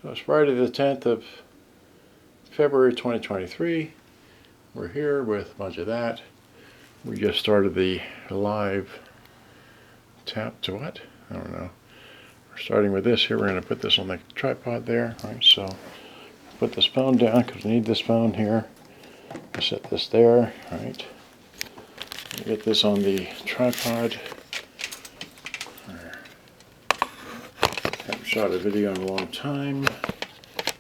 So it's Friday the 10th of February 2023. We're here with a bunch of that. We just started the live tap to what? I don't know. We're starting with this here. We're going to put this on the tripod there. All right, so put this phone down because we need this phone here. We'll set this there. All right. Get this on the tripod. Haven't shot a video in a long time.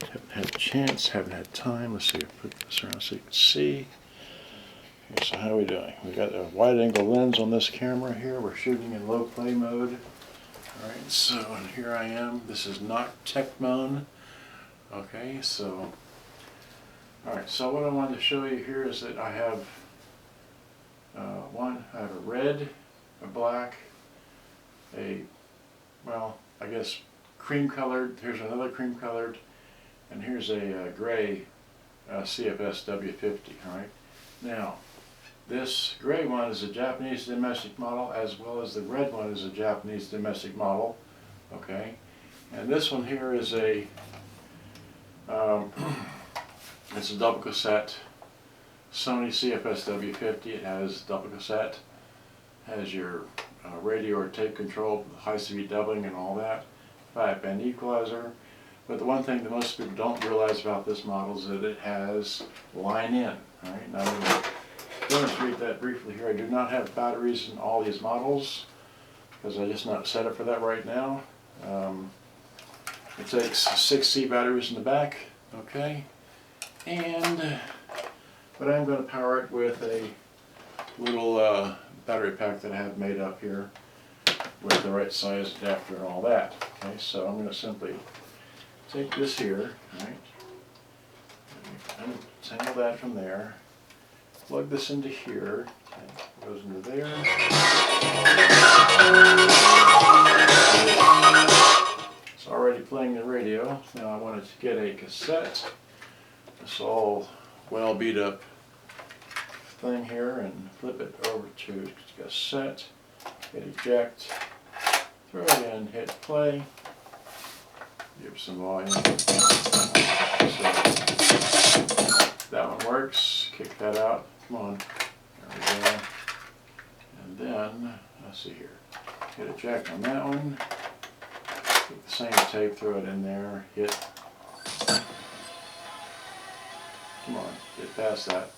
Haven't had a chance, haven't had time. Let's see if I put this around so you can see. Okay, so how are we doing? We got a wide angle lens on this camera here. We're shooting in low play mode. Alright, so and here I am. This is not tech mode. Okay, so alright, so what I wanted to show you here is that I have I have a red, a black, well, I guess cream colored, here's another cream colored, and here's a gray cfs-w50. Alright, now this gray one is a Japanese domestic model, as well as the red one is a Japanese domestic model. Okay, and this one here is a it's a double cassette Sony cfs-w50. It has double cassette, has your radio or tape control, high-speed doubling and all that, 5-band equalizer. But the one thing that most people don't realize about this model is that it has line in. All right, now I'm going to demonstrate that briefly here. I do not have batteries in all these models because I just not set up for that right now. It takes 6C batteries in the back, okay, but I'm going to power it with a little battery pack that I have made up here with the right size adapter and all that. Okay, so I'm going to simply take this here, right, untangle that from there, plug this into here, okay, goes into there. It's already playing the radio. Now I wanted to get a cassette. This all well beat up thing here and flip it over to cassette, hit eject, throw it in, hit play, give some volume. So that one works, kick that out, come on, there we go. And then, let's see here, hit eject on that one, take the same tape, throw it in there, hit, come on, get past that.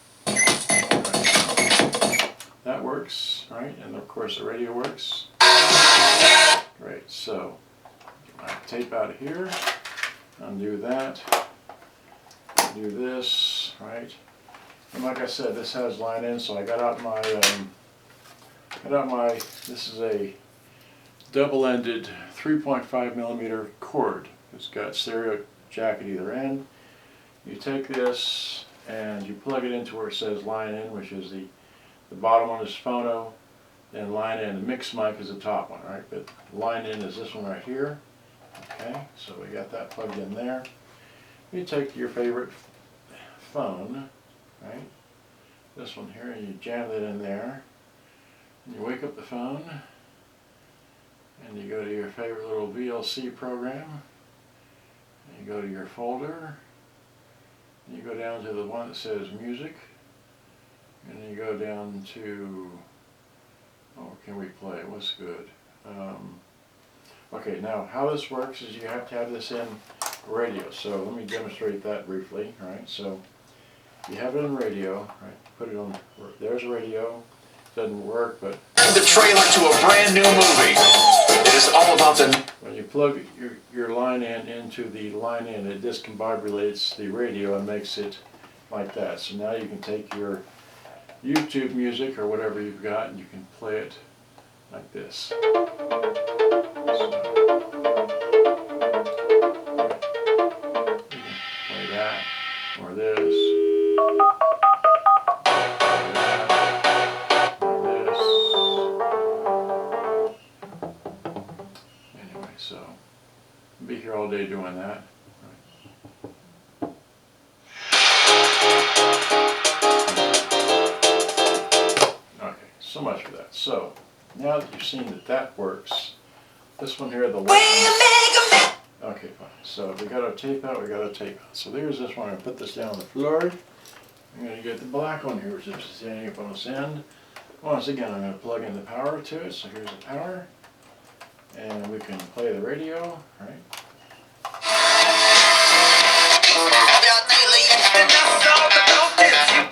That works, right? And of course the radio works. Great, so get my tape out of here, undo that, do this, right? And like I said, this has line in, so I got out my, this is a double-ended 3.5mm cord. It's got stereo jack at either end. You take this and you plug it into where it says line in, which is the bottom one is phono, then line in. The mix mic is the top one, right? But line in is this one right here. Okay, so we got that plugged in there. You take your favorite phone, right? This one here, and you jam it in there. And you wake up the phone, and you go to your favorite little VLC program, and you go to your folder, and you go down to the one that says music, and then you go down to, oh, can we play? What's good? Okay, now how this works is you have to have this in radio. So let me demonstrate that briefly. All right, so you have it in radio, right? Put it on, there's radio. Doesn't work, but the trailer to a brand new movie. It is all about the. When you plug your line in into the line in, it discombobulates the radio and makes it like that. So now you can take your YouTube music or whatever you've got and you can play it like this. Play that or this. So, I'll be here all day doing that. Okay, so much for that. So, now that you've seen that that works, this one here, the white one, Okay, fine. So we got our tape out, we got our tape out. So there's this one. I'm gonna put this down on the floor. I'm gonna get the black one here, which is standing up on this end. Once again, I'm gonna plug in the power to it. So here's the power. And we can play the radio, right?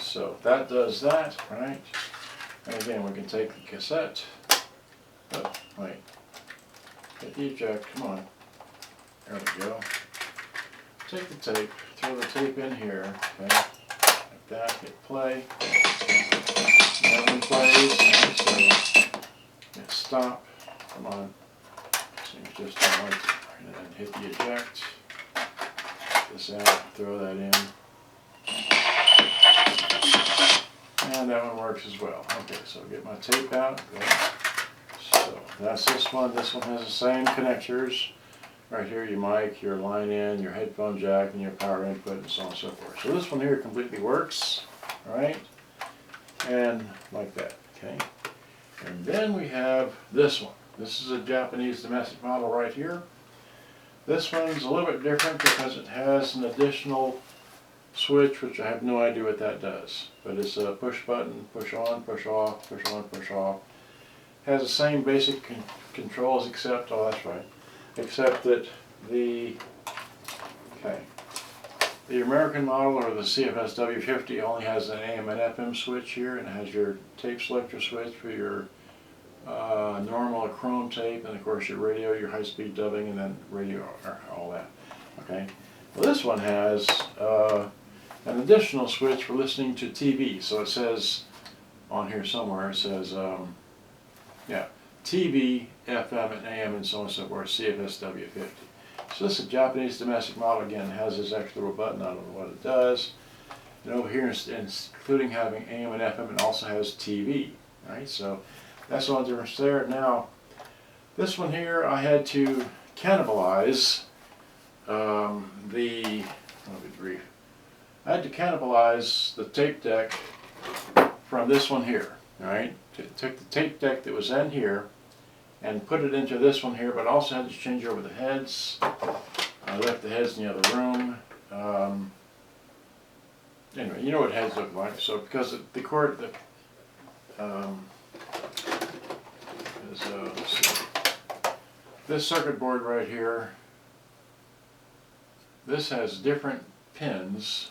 So that does that, right? And again, we can take the cassette. Oh, wait. Hit the eject, come on. There we go. Take the tape, throw the tape in here, okay? Like that, hit play. That one plays, okay, so hit stop, come on. Seems just don't like it. And then hit the eject. Get this out, throw that in. And that one works as well. Okay, so get my tape out. Okay. So that's this one. This one has the same connectors. Right here, your mic, your line in, your headphone jack, and your power input, and so on and so forth. So this one here completely works, right? And like that, okay? And then we have this one. This is a Japanese domestic model right here. This one's a little bit different because it has an additional switch, which I have no idea what that does. But it's a push button, push on, push off, push on, push off. Has the same basic controls except, oh that's right, except that the American model, or the cfs-w50, only has an AM and FM switch here, and it has your tape selector switch for your normal chrome tape, and of course your radio, your high-speed dubbing, and then radio, all that. Okay. Well, this one has an additional switch for listening to TV. So it says on here somewhere, it says, yeah, TV, FM, and AM, and so on and so forth, cfs-w50. So this is a Japanese domestic model. Again, it has this extra little button. I don't know what it does. And over here, including having AM and FM, it also has TV. Right? So that's the only difference there. Now, this one here, I had to cannibalise I'll be brief. I had to cannibalise the tape deck from this one here. Right? Took the tape deck that was in here and put it into this one here, but also had to change over the heads. I left the heads in the other room. Anyway, you know what heads look like. So because the cord is let's see. This circuit board right here, this has different pins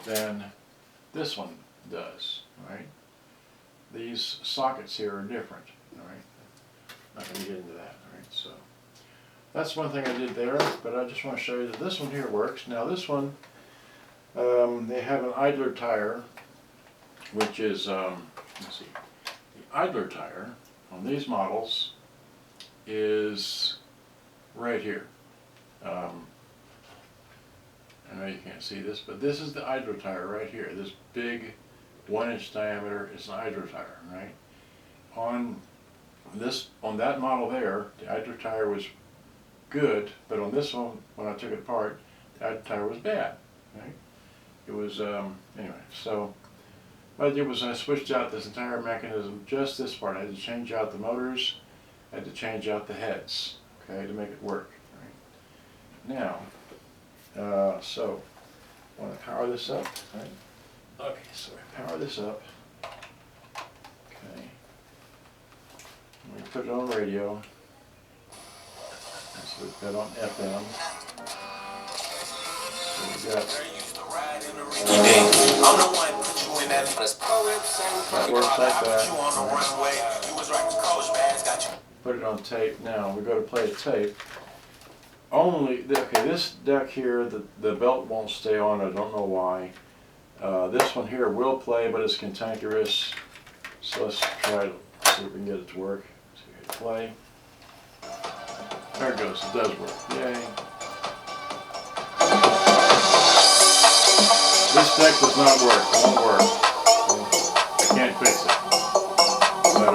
than this one does, right? These sockets here are different, all right? Not going to get into that, all right? So that's one thing I did there, but I just want to show you that this one here works. Now this one, they have an idler tire, which is, let's see, the idler tire on these models is right here. I know you can't see this, but this is the idler tire right here. This big 1-inch diameter is an idler tire, right? On that model there, the idler tire was good, but on this one, when I took it apart, the idler tire was bad, right? It was, anyway, so what I did was I switched out this entire mechanism, just this part. I had to change out the motors, I had to change out the heads, okay, to make it work, right? Now, so I want to power this up, right? Okay, so I power this up. Okay. We put it on radio. So we put it on FM. So we got that works like that. Put it on tape. Now we go to play a tape. Okay, this deck here, the belt won't stay on. I don't know why. This one here will play, but it's cantankerous. So let's try to see if we can get it to work. So we hit play. There it goes. It does work. Yay. This deck does not work. It won't work. I can't fix it. But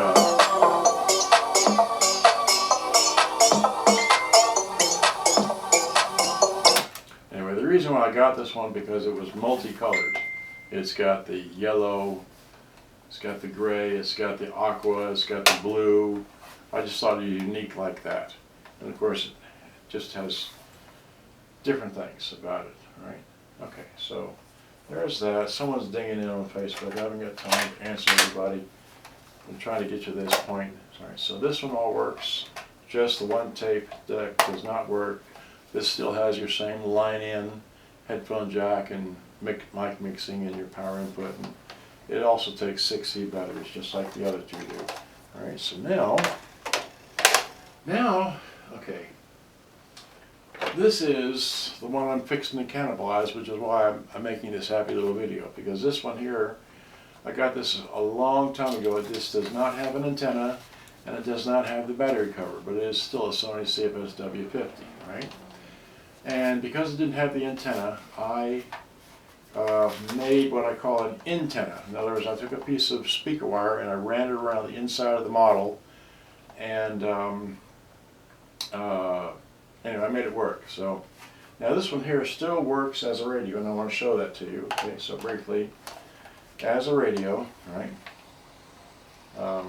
anyway, the reason why I got this one because it was multicolored. It's got the yellow, it's got the gray, it's got the aqua, it's got the blue. I just thought it was unique like that. And of course, just has different things about it, right? Okay, so there's that. Someone's dinging in on Facebook. I haven't got time to answer everybody. I'm trying to get to this point. Sorry. So this one all works. Just the one tape deck does not work. This still has your same line-in headphone jack and mic mixing and your power input. And it also takes 6C batteries, just like the other two do. All right. So now, okay. This is the one I'm fixing to cannibalize, which is why I'm making this happy little video, because this one here, I got this a long time ago. This does not have an antenna, and it does not have the battery cover, but it is still a Sony cfs-w50, right? And because it didn't have the antenna, I made what I call an antenna. In other words, I took a piece of speaker wire and I ran it around the inside of the model, and anyway, I made it work. So now this one here still works as a radio, and I want to show that to you. Okay, so briefly, as a radio, right? So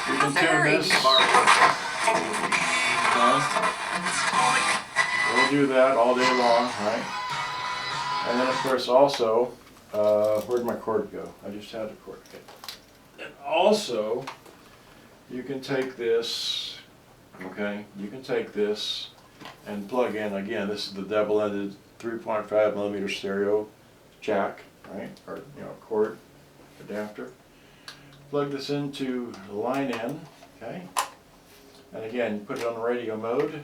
you can tune this. We'll do that all day long, right? And then of course also, where'd my cord go? I just had the cord. Okay. And also, you can take this, okay, you can take this and plug in, again, this is the double-ended 3.5mm stereo jack, right, or, you know, cord adapter. Plug this into the line in, okay, and again, put it on radio mode,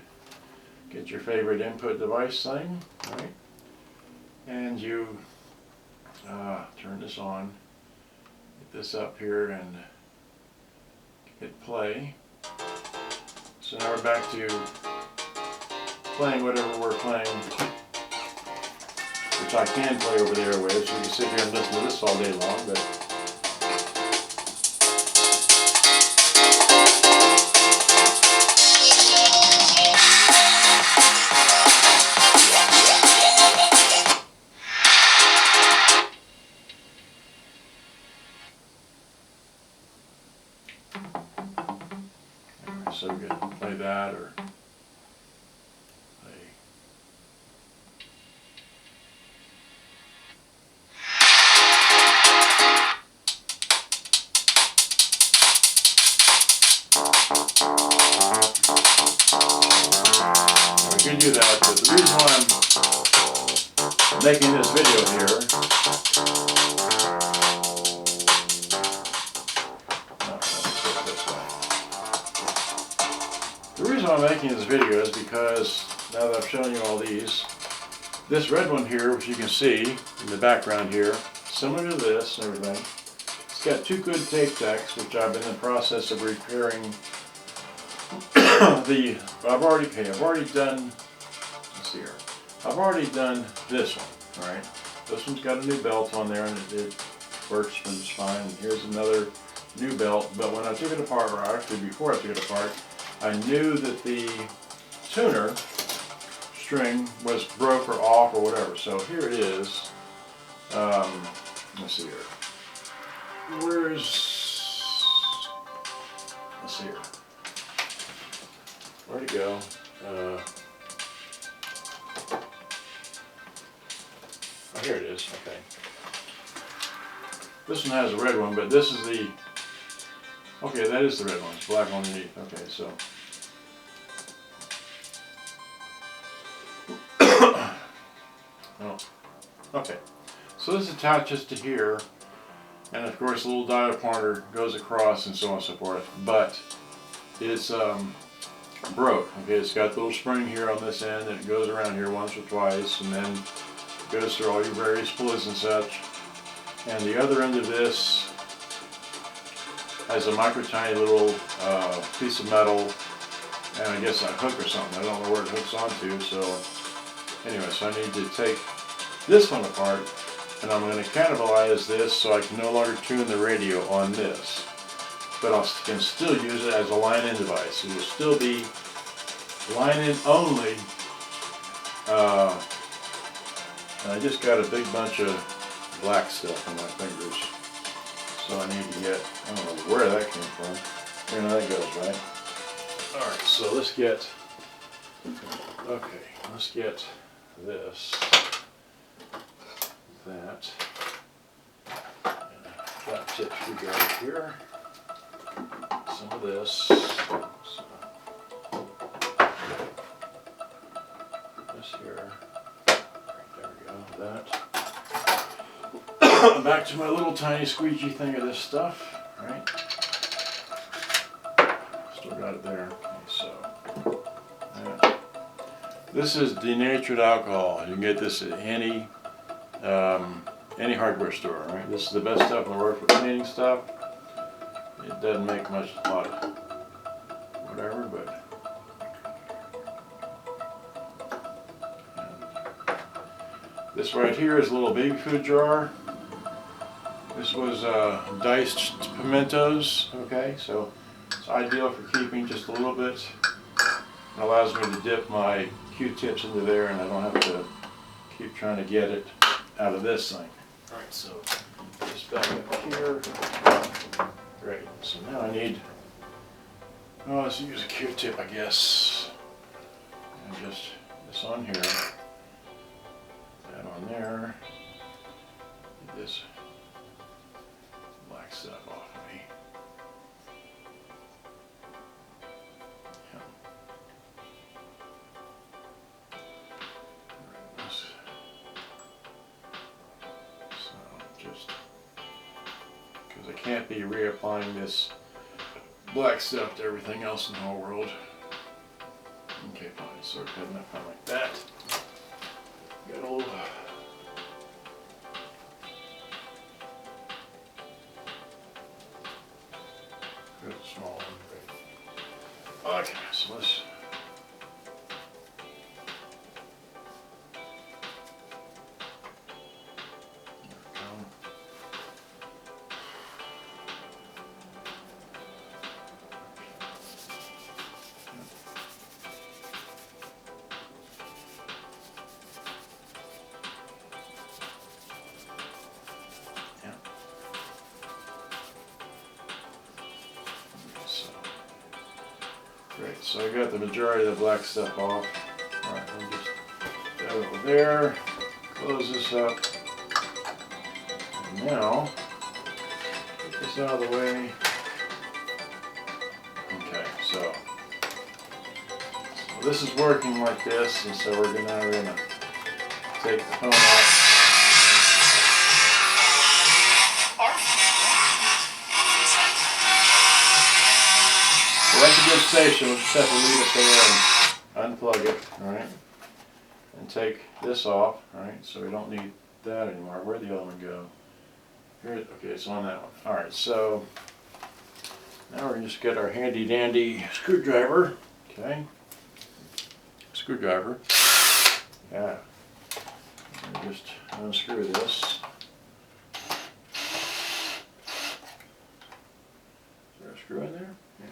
get your favorite input device thing, right, and you turn this on, get this up here and hit play. So now we're back to playing whatever we're playing, which I can play over the airwaves. You can sit here and listen to this all day long, but so good. Play that or play. We can do that, but the reason why I'm making this video here, the reason I'm making this video is because now that I've shown you all these, this red one here, which you can see in the background here, similar to this and everything, it's got two good tape decks, which I've been in the process of repairing. I've already done, let's see here, I've already done this one, alright? This one's got a new belt on there and it works just fine. And here's another new belt, but when I took it apart, or actually before I took it apart, I knew that the tuner string was broke or off or whatever. So here it is. Let's see here. Let's see here. Where'd it go? Oh, here it is. Okay. This one has a red one, but this is the. Okay, that is the red one. It's black underneath. Okay, so. Oh, okay. So this attaches to here, and of course, a little diode pointer goes across, and so on and so forth. But it's broke. Okay, it's got a little spring here on this end, and it goes around here once or twice, and then goes through all your various pulleys and such. And the other end of this has a micro tiny little piece of metal, and I guess a hook or something. I don't know where it hooks onto. So anyway, so I need to take this one apart, and I'm going to cannibalize this so I can no longer tune the radio on this. But I can still use it as a line-in device. It will still be line-in only. And I just got a big bunch of black stuff on my fingers. So I need to get, I don't know where that came from. There, now that goes, right? Alright, so let's get, okay, let's get this, that, and a flat tip screwdriver here, some of this, so, this here, there we go, that. Back to my little tiny squeegee thing of this stuff, right? Still got it there. Okay, so this is denatured alcohol. You can get this at any hardware store, right? This is the best stuff in the world for cleaning stuff. It doesn't make much, a lot of whatever, but. This right here is a little baby food jar. This was diced pimentos, okay, so it's ideal for keeping just a little bit. It allows me to dip my Q-tips into there and I don't have to keep trying to get it out of this thing. Alright, so just back up here. Great, so now I need, oh, let's use a Q-tip, I guess. And just this on here, that on there, get this black stuff off of me. Yeah. So just because I can't be reapplying this black stuff to everything else in the whole world. Okay, fine. So we're cutting that fine like that. Got a little. Good small one, great. Okay, so let's. Great, so I got the majority of the black stuff off. Alright, we'll just put that over there, close this up, and now, get this out of the way. Okay, so this is working like this, and so we're gonna take the phone out. That's a good station. We'll just have to leave it there and unplug it, alright? And take this off, alright? So we don't need that anymore. Where'd the other one go? Here, okay, it's on that one. Alright, so now we're going to just get our handy dandy screwdriver, okay? Screwdriver. Yeah. And just unscrew this. Is there a screw in there? Yeah.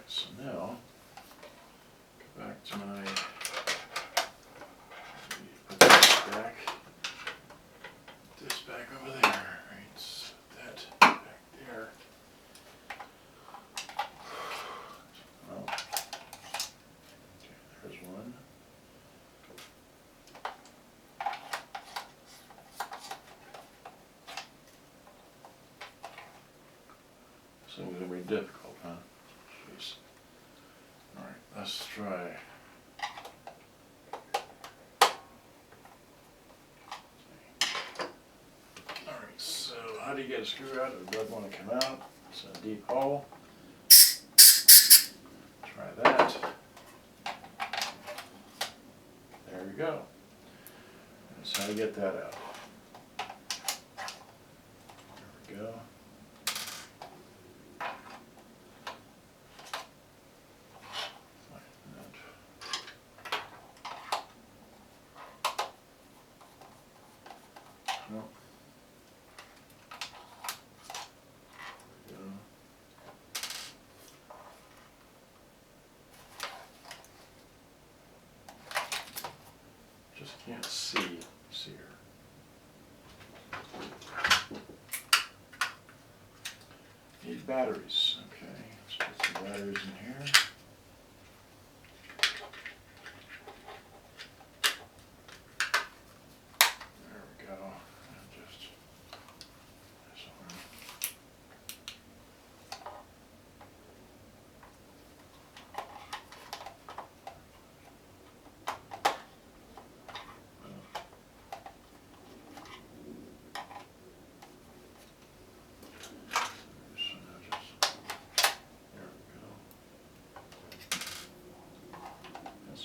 So now, go back to my, put this back over there, right, so that back there. Oh, okay, there's one. This thing's gonna be difficult, huh? Jeez. Alright, let's try. So how do you get a screw out? It doesn't want to come out. It's a deep hole. Try that. There we go. That's how you get that out. There we go. No. Just can't see her. Need batteries. Okay, let's put some batteries in here. There we go. And just this one.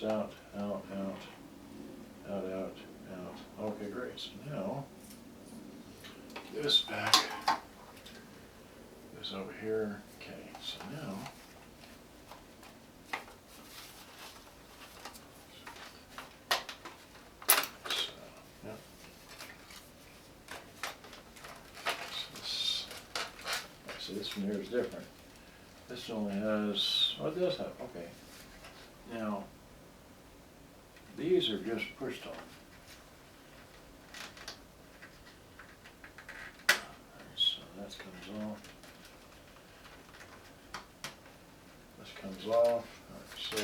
Out, out, out, out, out, out. Okay, great. So now, this back, this over here. Okay, so now, yep. So this one here is different. This only has, oh, it does have, okay. Now, these are just pushed off. So that comes off. This comes off. Right, so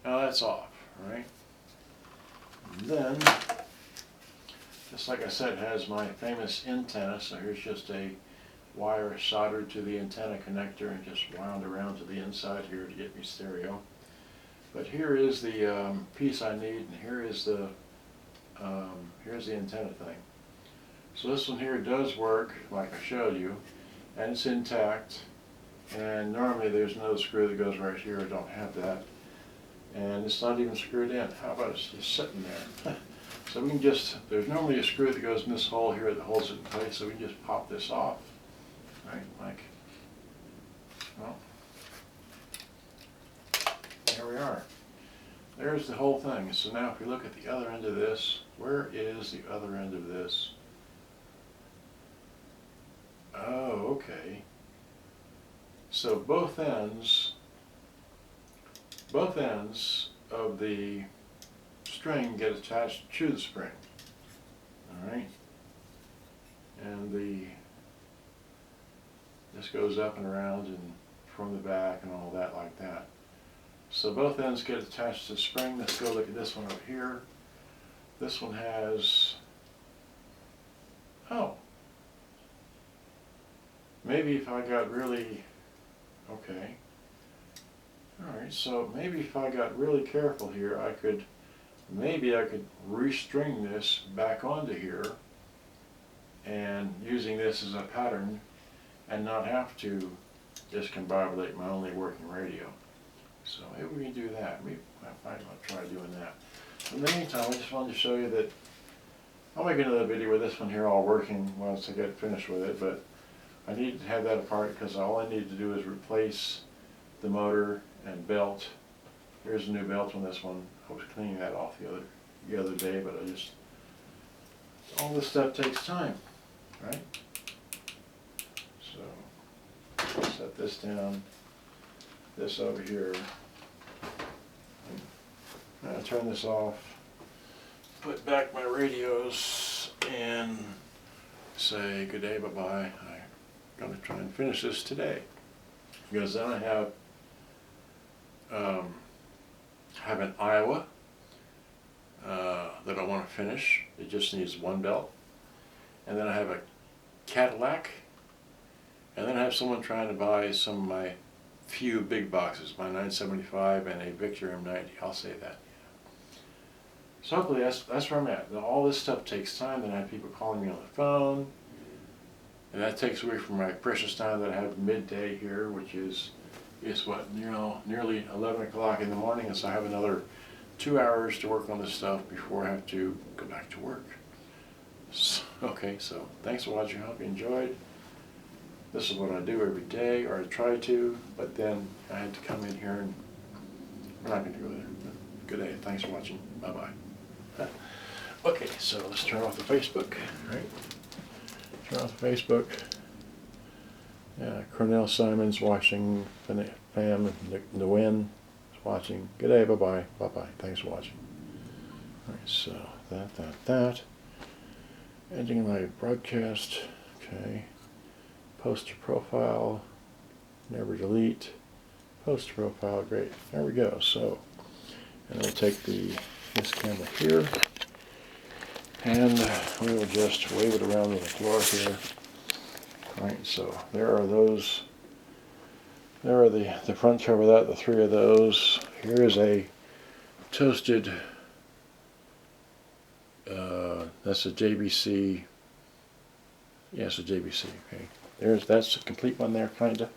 now that's off, right? And then, just like I said, it has my famous antenna. So here's just a wire soldered to the antenna connector and just wound around to the inside here to get me stereo. But here is the piece I need, and here is the here's the antenna thing. So this one here does work, like I showed you, and it's intact. And normally there's no screw that goes right here. I don't have that, and it's not even screwed in. How about it's just sitting there? So we can just, there's normally a screw that goes in this hole here that holds it in place. So we can just pop this off, right? Like, well. Here we are. There's the whole thing. So now if we look at the other end of this, where is the other end of this? Oh, okay. So both ends of the string get attached to the spring. All right. And this goes up and around and from the back and all that like that. So both ends get attached to the spring. Let's go look at this one over here. This one has, oh, maybe if I got really, okay. Alright, so maybe if I got really careful here, maybe I could restring this back onto here and using this as a pattern and not have to discombobulate my only working radio. So maybe we can do that. I might try doing that. In the meantime, I just wanted to show you that I'll make another video with this one here all working once I get finished with it, but I need to have that apart because all I need to do is replace the motor and belt. Here's a new belt on this one. I was cleaning that off the other day, but all this stuff takes time, right? So set this down, this over here. Now turn this off, put back my radios, and say good day, bye-bye. I'm going to try and finish this today, because then I have an Iowa that I want to finish. It just needs one belt. And then I have a Cadillac, and then I have someone trying to buy some of my few big boxes, my 975 and a Victor M90. I'll say that. So hopefully that's where I'm at. Now, all this stuff takes time. Then I have people calling me on the phone, And that takes away from my precious time that I have midday here, which is what, nearly 11 o'clock in the morning, and so I have another 2 hours to work on this stuff before I have to go back to work. So, okay, so thanks for watching. I hope you enjoyed. This is what I do every day, or I try to, but then I had to come in here and we're not going to go there. Good day. Thanks for watching. Bye-bye. Okay, so let's turn off the Facebook, right? Turn off the Facebook. Yeah, Cornell Simon's watching. Pam Nguyen is watching. Good day. Bye-bye. Bye-bye. Thanks for watching. All right, so that. Ending my broadcast. Okay. Post your profile. Never delete. Post your profile. Great. There we go. So, and we'll take this camera here, and we will just wave it around on the floor here. All right. So there are those. There are the front cover of that. The three of those. Here is a toasted. That's a JBC. Yes, a JBC. Okay. That's a complete one there, kinda.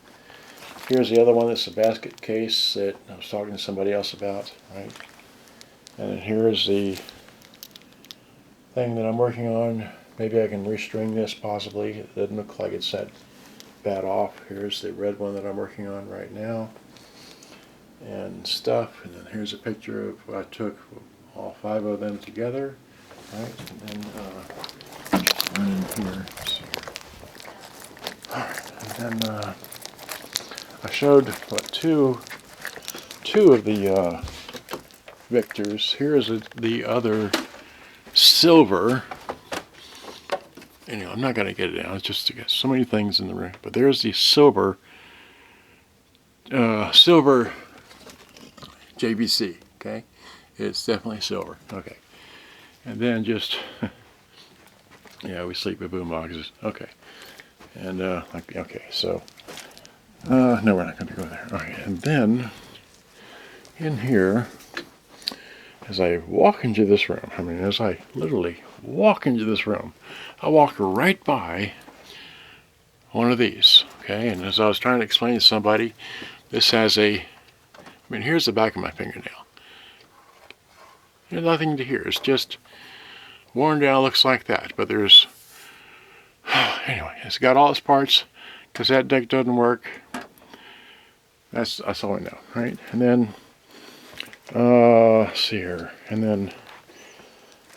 Here's the other one. That's a basket case that I was talking to somebody else about, right? And then here's the thing that I'm working on. Maybe I can restring this, possibly. It doesn't look like it's that bad off. Here's the red one that I'm working on right now, and stuff. And then here's a picture of I took all 5 of them together, right? And then one in here. Let's see here. All right, and then I showed what two of the Victors. Here's the other silver. Anyway, I'm not going to get it down. It's just got so many things in the room. But there's the silver JVC. Okay, it's definitely silver. Okay, and then just yeah, we sleep with boomboxes. Okay, and okay, so no, we're not going to go there. All right, and then in here, as I walk into this room, as I literally walk into this room, I walk right by one of these, okay? And as I was trying to explain to somebody, this has here's the back of my fingernail. There's nothing to here. It's just worn down, looks like that. But there's, anyway, it's got all its parts. Cassette deck doesn't work. That's all I know, right? And then, let's see here. And then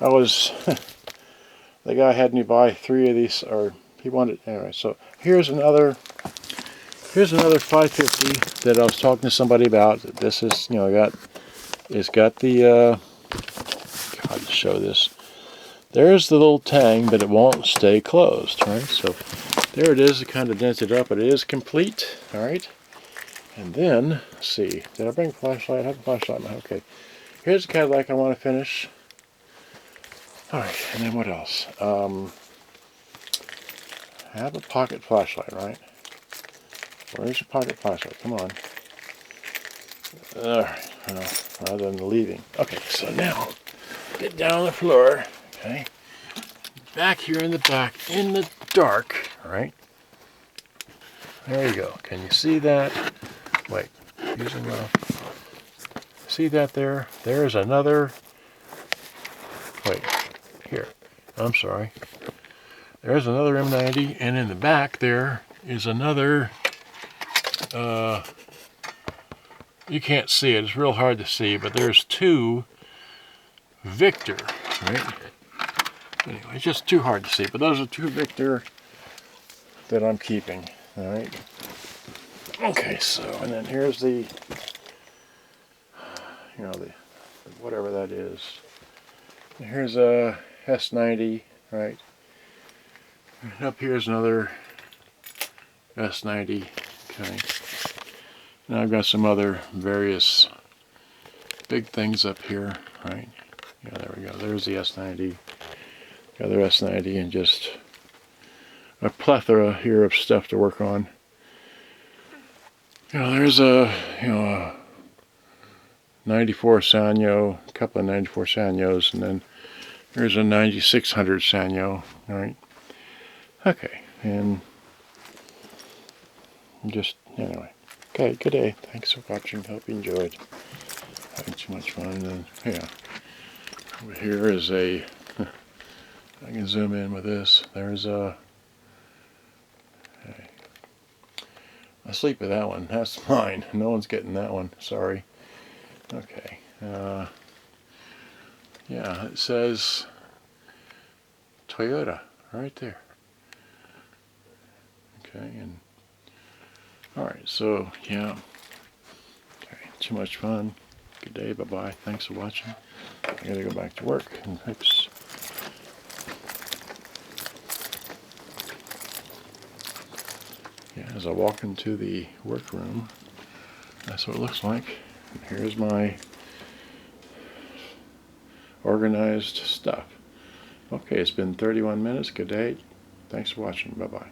I was, the guy had me buy 3 of these, or he wanted, anyway, so here's another 550 that I was talking to somebody about. This is, it's got the, God, to show this. There's the little tang, but it won't stay closed, right? So there it is. It kind of dented up, but it is complete, all right? And then, let's see, did I bring a flashlight? I have a flashlight. Okay, here's the Cadillac I want to finish. All right, and then what else? I have a pocket flashlight, right? Where's your pocket flashlight? Come on. All right, rather than leaving. Okay, so now, get down on the floor, okay? Back here in the back, in the dark, all right? There you go. Can you see that? Wait, using my... See that there? There's another... Wait, here. I'm sorry. There's another M90, and in the back there is another... you can't see it. It's real hard to see, but there's 2 Victor, right? Anyway, it's just too hard to see, but those are 2 Victor that I'm keeping, all right? Okay, so, and then here's the, the whatever that is. And here's a S90, right? And up here's another S90, okay? Now I've got some other various big things up here, right? Yeah, there we go. There's the S90, the other S90, and just a plethora here of stuff to work on. There's a 94 Sanyo, a couple of 94 Sanyos, and then there's a 9600 Sanyo, all right? Okay, and just, anyway. Okay, good day. Thanks for watching. Hope you enjoyed. Having too much fun. And yeah, over here is a, I can zoom in with this. There's a, hey, I sleep with that one. That's mine. No one's getting that one. Sorry. Okay. Yeah, it says Toyota right there. Okay, and alright, so yeah. Okay, too much fun. Good day, bye-bye. Thanks for watching. I gotta go back to work and fix. Yeah, as I walk into the workroom, that's what it looks like. And here's my organized stuff. Okay, it's been 31 minutes. Good day. Thanks for watching. Bye-bye.